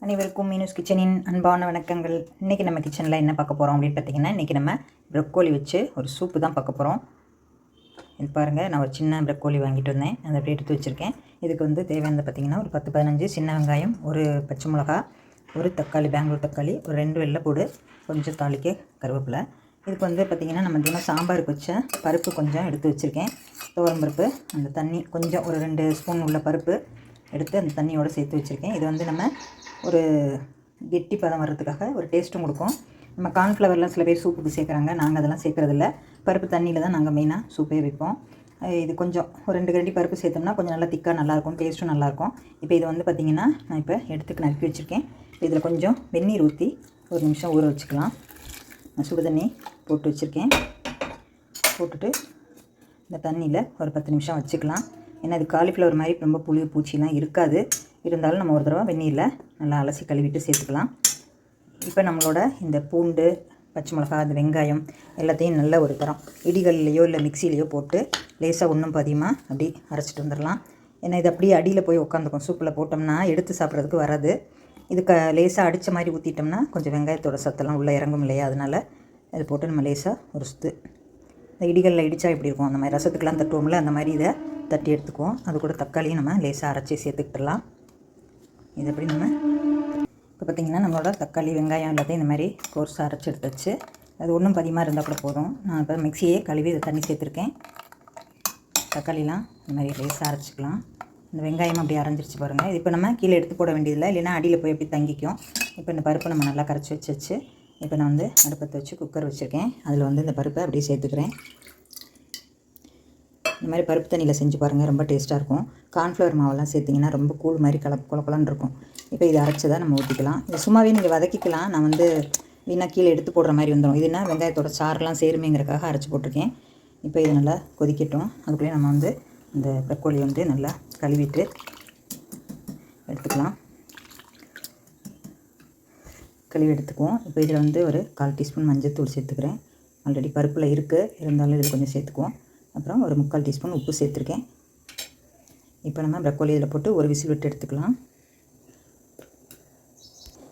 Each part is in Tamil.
அனைவருக்கும் மீனூஸ் கிச்சனின் அன்பான வணக்கங்கள். இன்றைக்கி நம்ம கிச்சனில் என்ன பார்க்க போகிறோம் அப்படின்னு பார்த்திங்கன்னா, இன்றைக்கி நம்ம ப்ரொக்கோலி வச்சு ஒரு சூப்பு தான் பார்க்க போகிறோம். இது பாருங்கள், நான் ஒரு சின்ன ப்ரொக்கோலி வாங்கிட்டு வந்தேன், அதை அப்படியே எடுத்து வச்சுருக்கேன். இதுக்கு வந்து தேவையானது பார்த்திங்கன்னா ஒரு 10-15 சின்ன வெங்காயம், ஒரு பச்சை மிளகா, ஒரு தக்காளி, பெங்களூர் தக்காளி, ஒரு 2 வெள்ளைப்பூடு, கொஞ்சம் தாளிக்க கருவேப்பிலை. இதுக்கு வந்து பார்த்திங்கன்னா நம்ம தினம் சாம்பாருக்கு வச்ச பருப்பு கொஞ்சம் எடுத்து வச்சுருக்கேன். துவரம் பருப்பு, அந்த தண்ணி கொஞ்சம் ஒரு 2 ஸ்பூன் உள்ள பருப்பு எடுத்து அந்த தண்ணியோடு சேர்த்து வச்சுருக்கேன். இது வந்து நம்ம ஒரு கெட்டி பதம் வர்றதுக்காக ஒரு டேஸ்ட்டும் கொடுக்கும். நம்ம கார்ன்ஃப்ளவர்லாம் சில பேர் சூப்புக்கு சேர்க்குறாங்க, நாங்கள் அதெல்லாம் சேர்க்குறதில்ல. பருப்பு தண்ணியில் தான் நாங்கள் மெயினாக சூப்பே வைப்போம். இது கொஞ்சம் ஒரு 2 கரண்டி பருப்பு சேர்த்தோம்னா கொஞ்சம் நல்லா திக்காக நல்லாயிருக்கும், டேஸ்ட்டும் நல்லாயிருக்கும். இப்போ இது வந்து பார்த்திங்கன்னா நான் இப்போ எடுத்துக்கு நறுக்கி வச்சுருக்கேன். இதில் கொஞ்சம் வெந்நீர் ஊற்றி ஒரு நிமிஷம் ஊற வச்சுக்கலாம். நான் சுடு தண்ணி போட்டு வச்சுருக்கேன். போட்டுட்டு இந்த தண்ணியில் ஒரு 10 நிமிஷம் வச்சுக்கலாம். ஏன்னா இது காலிஃப்ளவர் மாதிரி ரொம்ப புளி பூச்சிலாம் இருக்காது. இருந்தாலும் நம்ம ஒரு தடவை வெந்நீரில் நல்லா அலசி கழுவிட்டு சேர்த்துக்கலாம். இப்போ நம்மளோட இந்த பூண்டு, பச்சை மிளகா, அந்த வெங்காயம் எல்லாத்தையும் நல்ல ஒரு தரம் இடிகள்லையோ இல்லை மிக்சிலேயோ போட்டு லேசாக ஒன்றும் பாதியமாக அப்படி அரைச்சிட்டு வந்துடலாம். ஏன்னா இது அப்படியே அடியில் போய் உட்காந்துக்கும். சூப்பில் போட்டோம்னா எடுத்து சாப்பிட்றதுக்கு வராது. இது லேசாக அடித்த மாதிரி ஊற்றிட்டோம்னா கொஞ்சம் வெங்காயத்தோட சத்தெல்லாம் உள்ளே இறங்கும் இல்லையா, அதனால் இது போட்டு நம்ம லேசாக ஒரு சுத்து இந்த இடிகளில் இடித்தா எப்படி இருக்கும், அந்த மாதிரி ரசத்துக்கெலாம் தட்டுவோம்ல, அந்த மாதிரி இதை தட்டி எடுத்துக்குவோம். அது கூட தக்காளியும் நம்ம லேசாக அரைச்சி சேர்த்துக்கிட்டுலாம். இது எப்படி நம்ம இப்போ பார்த்திங்கன்னா நம்மளோட தக்காளி, வெங்காயம் எல்லாத்தையும் இந்த மாதிரி கோர்ஸாக அரைச்சி எடுத்து வச்சு, அது ஒன்றும் பதிகமாக இருந்தால் கூட போதும். நான் இப்போ மிக்சியே கழுவி இதை தண்ணி சேர்த்துருக்கேன். தக்காளிலாம் இந்த மாதிரி லேசாக அரைச்சிக்கலாம். இந்த வெங்காயம் அப்படி அரைஞ்சிருச்சு பாருங்கள். இது இப்போ நம்ம கீழே எடுத்து போட வேண்டியதில்லை, இல்லைன்னா அடியில் போய் எப்படி தங்கிக்கும். இப்போ இந்த பருப்பை நம்ம நல்லா கரைச்சி வச்சு இப்போ நான் வந்து அடுப்பத்தை வச்சு குக்கர் வச்சுருக்கேன். அதில் வந்து இந்த பருப்பை அப்படியே சேர்த்துக்கிறேன். இந்த மாதிரி பருப்பு தண்ணியில் செஞ்சு பாருங்கள், ரொம்ப டேஸ்ட்டாக இருக்கும். கார்ன்ஃப்ளவர் மாவெல்லாம் சேர்த்திங்கன்னா ரொம்ப கூழ் மாதிரி குழப்பலான்னு இருக்கும். இப்போ இதை அரைச்சதாக நம்ம ஊற்றிக்கலாம். இது சும்மாவே நீங்கள் வதக்கிக்கலாம். நான் வந்து வீணாக கீழே எடுத்து போடுற மாதிரி வந்துடும். இதுனா வெங்காயத்தோட சாரெலாம் சேருமேங்கிறக்காக அரைச்சி போட்டிருக்கேன். இப்போ இது நல்லா கொதிக்கட்டும். அதுக்குள்ளேயே நம்ம வந்து இந்த ப்ரொக்கோலி வந்து நல்லா கழுவிட்டு எடுத்துக்கலாம். கழுவி எடுத்துக்குவோம். இப்போ இதில் வந்து ஒரு 1/4 டீஸ்பூன் மஞ்சள்தூள் சேர்த்துக்கிறேன். ஆல்ரெடி பருப்பில் இருக்குது, இருந்தாலும் இதில் கொஞ்சம் சேர்த்துக்குவோம். அப்புறம் ஒரு 3/4 டீஸ்பூன் உப்பு சேர்த்துருக்கேன். இப்போ நம்ம ப்ரொக்கோலி இதில் போட்டு ஒரு விசில் விட்டு எடுத்துக்கலாம்.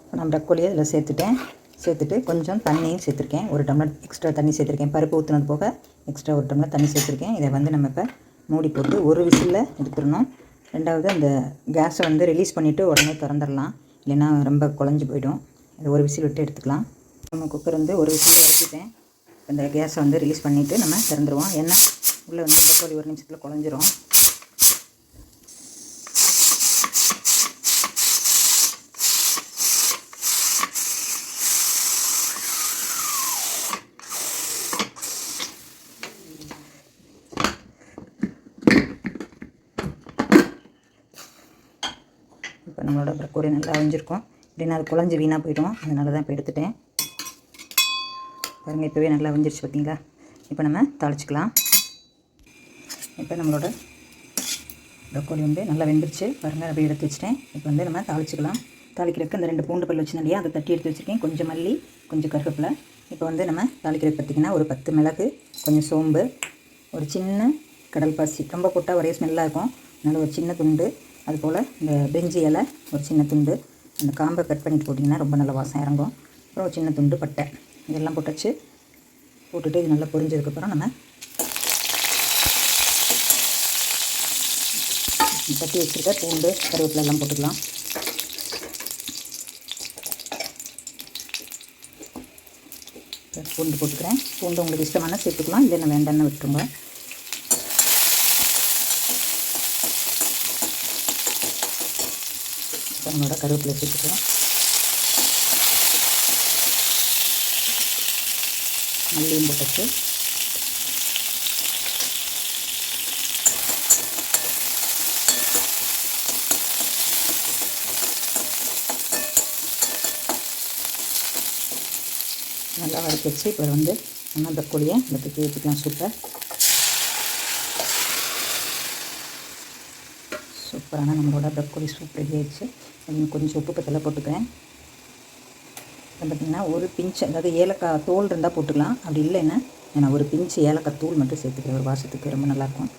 இப்போ நான் ப்ரொக்கோலியை இதில் சேர்த்துட்டு கொஞ்சம் தண்ணியும் சேர்த்துருக்கேன். 1 டம்ளர் எக்ஸ்ட்ரா தண்ணி சேர்த்துருக்கேன். பருப்பு ஊற்றுனது போக எக்ஸ்ட்ரா 1 டம்ளர் தண்ணி சேர்த்துருக்கேன். இதை வந்து நம்ம இப்போ மூடி போட்டு ஒரு விசிலில் எடுத்துடணும். ரெண்டாவது அந்த கேஸை வந்து ரிலீஸ் பண்ணிவிட்டு உடனே திறந்துடலாம், இல்லைன்னா ரொம்ப குழஞ்சி போயிடும். இதை ஒரு விசில் விட்டு எடுத்துக்கலாம். நம்ம குக்கர் வந்து ஒரு விசில் வச்சுட்டேன். இந்த கேஸை வந்து ரிலீஸ் பண்ணிவிட்டு நம்ம திறந்துடுவோம். ஏன்னா உள்ளே வந்து ப்ரொக்கோலி ஒரு நிமிஷத்தில் குழஞ்சிரும். இப்போ நம்மளோட ப்ரொக்கோலி நல்லா அவிஞ்சிருக்கும். இல்லைன்னா அது குழஞ்சி வீணாக போய்டும். அதனால தான் இப்போ எடுத்துட்டேன். பாருங்கள், இப்போவே நல்லா அவிஞ்சிருச்சு பார்த்தீங்களா. இப்போ நம்ம தாளிச்சிக்கலாம். இப்போ நம்மளோட ப்ரொக்கோலி வந்து நல்லா வெந்துருச்சு பாருங்கள். அப்படியே எடுத்து வச்சுட்டேன். இப்போ வந்து நம்ம தாளிச்சிக்கலாம். தாளிக்கிறதுக்கு அந்த 2 பூண்டு பல் வச்சுருந்தேன் இல்லையா, அதை தட்டி எடுத்து வச்சுருக்கேன். கொஞ்சம் மல்லி, கொஞ்சம் கருவேப்பிலை. இப்போ வந்து நம்ம தாளிக்கிறதுக்கு பார்த்திங்கன்னா ஒரு 10 மிளகு, கொஞ்சம் சோம்பு, ஒரு சின்ன கடல் பாசி, ரொம்ப போட்டால் ஒரே ஸ்மெல்லாக இருக்கும், அதனால் ஒரு சின்ன துண்டு, அதுபோல் இந்த பிரிஞ்சி இலை ஒரு சின்ன துண்டு, அந்த காம்பை கட் பண்ணிட்டு போட்டிங்கன்னா ரொம்ப நல்ல வாசம் இறங்கும். அப்புறம் ஒரு சின்ன துண்டு பட்டை, இதெல்லாம் போட்டுட்டு இது நல்லா பொரிஞ்சதுக்கப்புறம் நம்ம தட்டி வச்சுருக்க பூண்டு, கருவேப்பிலை எல்லாம் போட்டுக்கலாம். பூண்டு போட்டுக்கிறேன். பூண்டு உங்களுக்கு இஷ்டமான சேர்த்துக்கலாம், இல்லைன்னா வேண்டான்னு விட்டுருங்க. நம்மளோட கருவேப்பிலை சேர்த்துக்கலாம். மல்லியும் போட்டுச்சு. நல்லா வதக்கி வச்சு இப்போ வந்து நம்ம ப்ரொக்கோலியை இந்த தூக்கி ஊற்றிக்கலாம். சூப்பரான நம்மளோட ப்ரொக்கோலி சூப் ரெடி ஆகிடுச்சு. கொஞ்சம் உப்பு பத்தலை போட்டுக்கிறேன். பார்த்திங்கன்னா ஒரு பிஞ்சு, அதாவது ஏலக்காய் தோல் இருந்தால் போட்டுக்கலாம், அப்படி இல்லைன்னா நான் ஒரு பிஞ்சு ஏலக்காய் தூள் மட்டும் சேர்த்துக்கிறேன். ஒரு வாசத்துக்கு ரொம்ப நல்லாயிருக்கும்.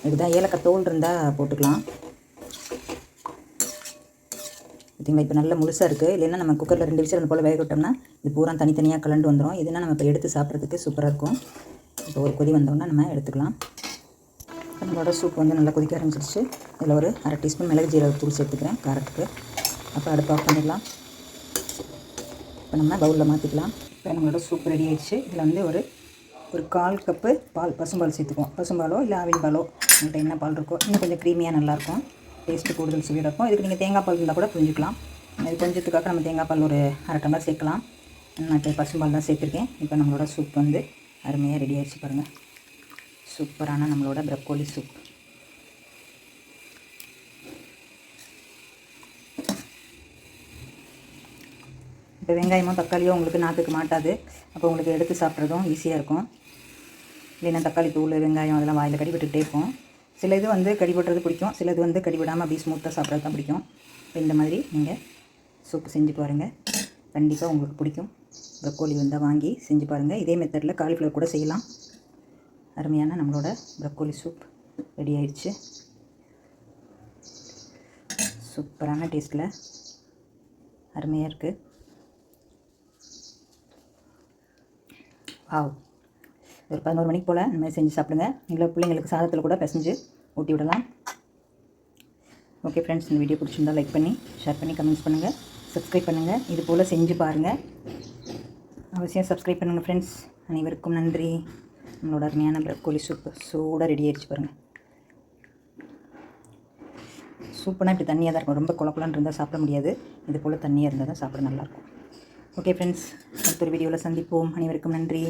இதுதான் ஏலக்காய் தோல் இருந்தால் போட்டுக்கலாம். பார்த்திங்களா இப்போ நல்லா முழுசாக இருக்குது. இல்லைன்னா நம்ம குக்கரில் 2 விசில் போல் வேக விட்டோம்னா இது பூரா தனித்தனியாக கலண்டு வந்துடும். இதுனா நம்ம இப்போ எடுத்து சாப்பிட்றதுக்கு சூப்பராக இருக்கும். இப்போ ஒரு கொதி வந்தோன்னா நம்ம எடுத்துக்கலாம். நம்மளோட சூப் வந்து நல்லா கொதிக்க ஆரம்பிச்சிருச்சு. இதில் ஒரு 1/2 டீஸ்பூன் மிளகு ஜீரகத்தூள் சேர்த்துக்கிறேன் காரத்துக்கு. அப்போ அடுப்பு ஆஃப் பண்ணிடலாம். இப்போ நம்ம பவுலில் மாற்றிக்கலாம். இப்போ நம்மளோட சூப் ரெடி ஆகிடுச்சு. இதில் வந்து ஒரு 1/4 கப்பு பால், பசும்பால் சேர்த்துக்குவோம். பசும்பாலோ இல்லை ஆவின் பாலோ உங்கள்கிட்ட என்ன பால் இருக்கோ, இன்னும் கொஞ்சம் க்ரீமியாக நல்லாயிருக்கும். டேஸ்ட்டு கூடுதல் சுவையாக இருக்கும். இதுக்கு நீங்கள் தேங்காய் பால் இருந்தால் கூட புரிஞ்சுக்கலாம். இது கொஞ்சத்துக்காக நம்ம தேங்காய் பால் ஒரு 1/2 டம்ளர் சேர்க்கலாம். நான் இப்போ பசும்பால் தான் சேர்த்துருக்கேன். இப்போ நம்மளோட சூப் வந்து அருமையாக ரெடி ஆகிடுச்சு பாருங்கள். சூப்பரான நம்மளோட ப்ரக்கோலி சூப். இப்போ வெங்காயமோ தக்காளியோ உங்களுக்கு நாக்குக்கு மாட்டாது. அப்போ உங்களுக்கு எடுத்து சாப்பிட்றதும் ஈஸியாக இருக்கும். இல்லைன்னா தக்காளி தூள், வெங்காயம் அதெல்லாம் வாயில் கடிபட்டுக்கிட்டே இருக்கும். சில இது வந்து கடிபட்டுறது பிடிக்கும், சிலது வந்து கடிபடாமல் அப்படியே ஸ்மூத்தாக சாப்பிட்றது தான் பிடிக்கும். இப்போ இந்த மாதிரி நீங்கள் சூப்பு செஞ்சு பாருங்கள், கண்டிப்பாக உங்களுக்கு பிடிக்கும். ப்ரக்கோலி வந்தால் வாங்கி செஞ்சு பாருங்கள். இதே மெத்தடில் காலிஃப்ளவர் கூட செய்யலாம். அருமையான நம்மளோட ப்ரக்கோலி சூப் ரெடி ஆயிடுச்சு. சூப்பரான டேஸ்ட்டில் அருமையாக இருக்குது. வாவ்! ஒரு 11 மணிக்கு போல் இந்த மாதிரி செஞ்சு சாப்பிடுங்க. இல்லை பிள்ளைங்களுக்கு சாதத்தில் கூட பிசைஞ்சு ஊட்டி விடலாம். ஓகே ஃப்ரெண்ட்ஸ், இந்த வீடியோ பிடிச்சிருந்தால் லைக் பண்ணி, ஷேர் பண்ணி, கமெண்ட்ஸ் பண்ணுங்கள், சப்ஸ்கிரைப் பண்ணுங்கள். இது போல் செஞ்சு பாருங்கள். அவசியம் சப்ஸ்கிரைப் பண்ணுங்கள் ஃப்ரெண்ட்ஸ். அனைவருக்கும் நன்றி. நம்மளோட அருமையான ப்ரக்கோலி சூப்பு சூடாக ரெடி ஆகிடுச்சு பாருங்கள். சூப்புனா இப்படி தண்ணியாக தான் இருக்கும். ரொம்ப குழப்பலான்னு இருந்தால் சாப்பிட முடியாது. இது போல் தண்ணியாக இருந்தால் தான் சாப்பிட நல்லாயிருக்கும். ஓகே ஃப்ரெண்ட்ஸ், அடுத்த ஒரு வீடியோவில் சந்திப்போம். அனைவருக்கும் நன்றி.